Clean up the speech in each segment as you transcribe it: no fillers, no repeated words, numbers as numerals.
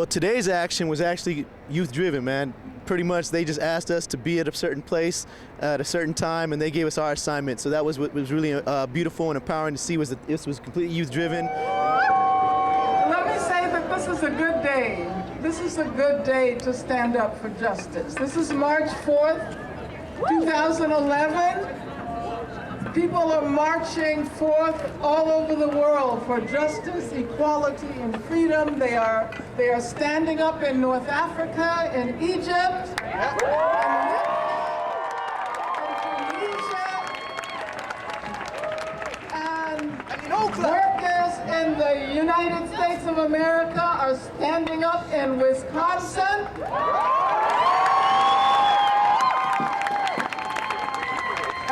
Well, today's action was actually youth-driven, man. Pretty much they just asked us to be at a certain place at a certain time, and they gave us our assignment. So that was what was really beautiful and empowering to see, was that this was completely youth-driven. Let me say that this is a good day. This is a good day to stand up for justice. This is March 4th, 2011. People are marching forth all over the world for justice, equality, and freedom. They are standing up in North Africa, in Egypt, in Tunisia, and workers in the United States of America are standing up in Wisconsin.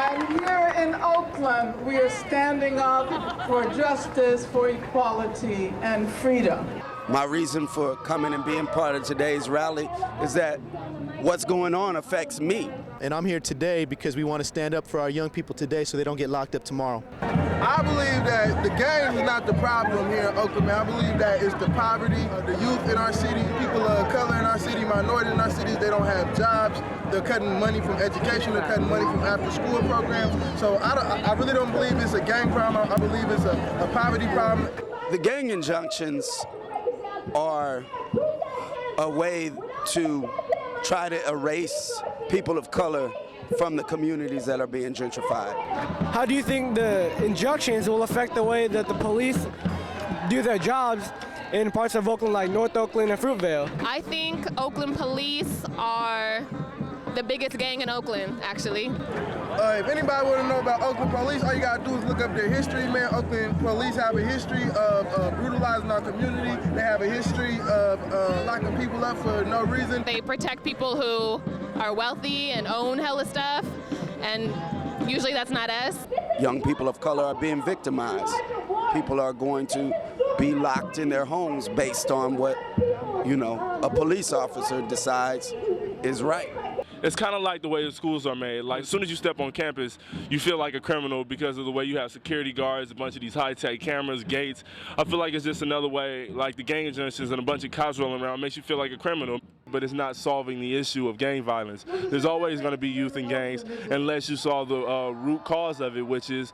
And here in Oakland, we are standing up for justice, for equality, and freedom. My reason for coming and being part of today's rally is that what's going on affects me. And I'm here today because we want to stand up for our young people today so they don't get locked up tomorrow. I believe that the gang is not the problem here in Oakland, man. I believe that it's the poverty of the youth in our city, people of color in our city, minorities in our cities. They don't have jobs. They're cutting money from education. They're cutting money from after-school programs. So I really don't believe it's a gang problem. I believe it's a poverty problem. The gang injunctions are a way to try to erase people of color from the communities that are being gentrified. How do you think the injunctions will affect the way that the police do their jobs in parts of Oakland like North Oakland and Fruitvale? I think Oakland police are the biggest gang in Oakland, actually. If anybody want to know about Oakland police, all you gotta do is look up their history, man. Oakland police have a history of brutalizing our community. They have a history of locking people up for no reason. They protect people who are wealthy and own hella stuff, and usually that's not us. Young people of color are being victimized. People are going to be locked in their homes based on what, a police officer decides is right. It's kind of like the way the schools are made. Like, as soon as you step on campus, you feel like a criminal because of the way you have security guards, a bunch of these high-tech cameras, gates. I feel like it's just another way, like the gang injunctions and a bunch of cops rolling around makes you feel like a criminal, but it's not solving the issue of gang violence. There's always going to be youth in gangs unless you solve the root cause of it, which is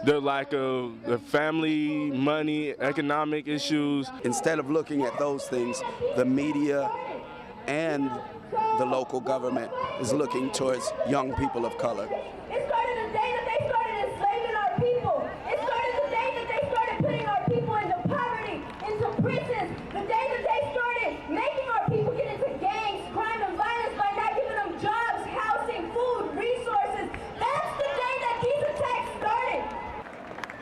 their lack of family, money, economic issues. Instead of looking at those things, the media and the local government is looking towards young people of color. It started the day that they started enslaving our people. It started the day that they started putting our people into poverty, into prisons. The day that they started making our people get into gangs, crime, and violence by not giving them jobs, housing, food, resources. That's the day that these attacks started.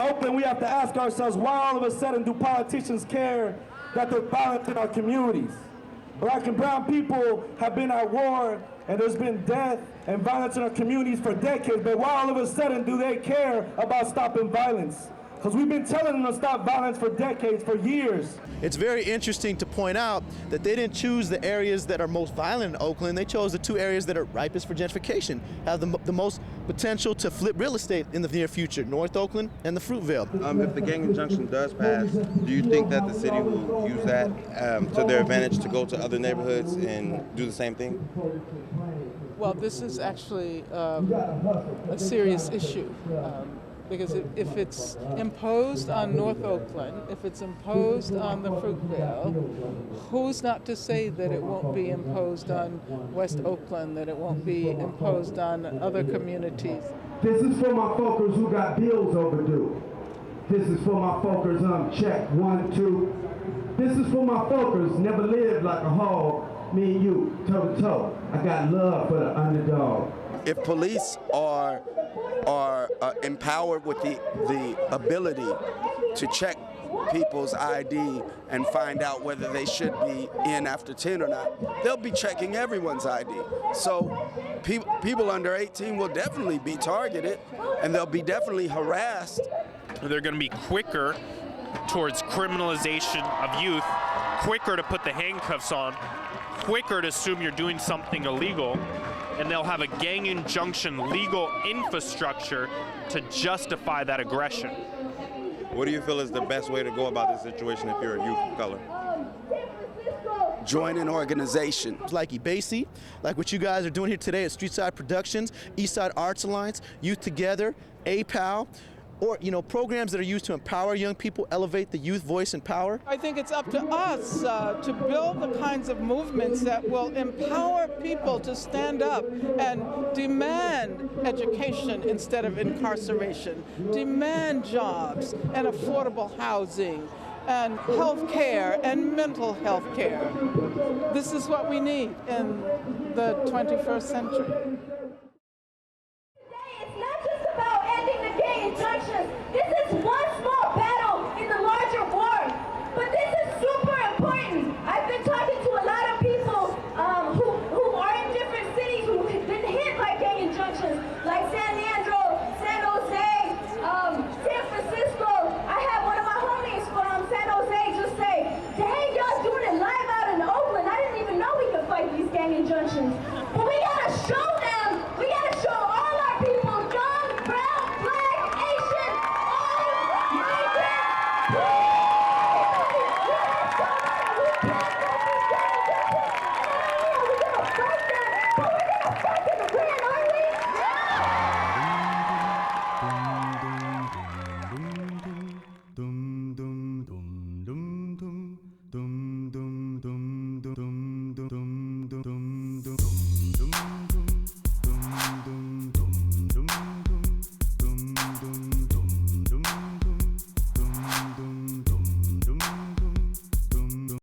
Oakland, we have to ask ourselves, why all of a sudden do politicians care that they're violent in our communities? Black and brown people have been at war, and there's been death and violence in our communities for decades, but why all of a sudden do they care about stopping violence? Because we've been telling them to stop violence for decades, for years. It's very interesting to point out that they didn't choose the areas that are most violent in Oakland. They chose the two areas that are ripest for gentrification, have the most potential to flip real estate in the near future, North Oakland and the Fruitvale. If the gang injunction does pass, do you think that the city will use that to their advantage to go to other neighborhoods and do the same thing? Well, this is actually a serious issue. Because if it's imposed on North Oakland, if it's imposed on the Fruitvale, who's not to say that it won't be imposed on West Oakland, that it won't be imposed on other communities? This is for my folkers who got bills overdue. This is for my folkers check 1, 2. This is for my folkers never lived like a hog. Me and you, toe to toe. I got love for the underdog. If police are empowered with the ability to check people's ID and find out whether they should be in after 10 or not, they'll be checking everyone's ID. So people under 18 will definitely be targeted, and they'll be definitely harassed. They're going to be quicker towards criminalization of youth, quicker to put the handcuffs on, quicker to assume you're doing something illegal, and they'll have a gang injunction legal infrastructure to justify that aggression. What do you feel is the best way to go about this situation if you're a youth of color? join an organization. Like eBayC, like what you guys are doing here today at Streetside Productions, Eastside Arts Alliance, Youth Together, APAL, or programs that are used to empower young people, elevate the youth voice and power. I think it's up to us to build the kinds of movements that will empower people to stand up and demand education instead of incarceration, demand jobs and affordable housing and health care and mental health care. This is what we need in the 21st century.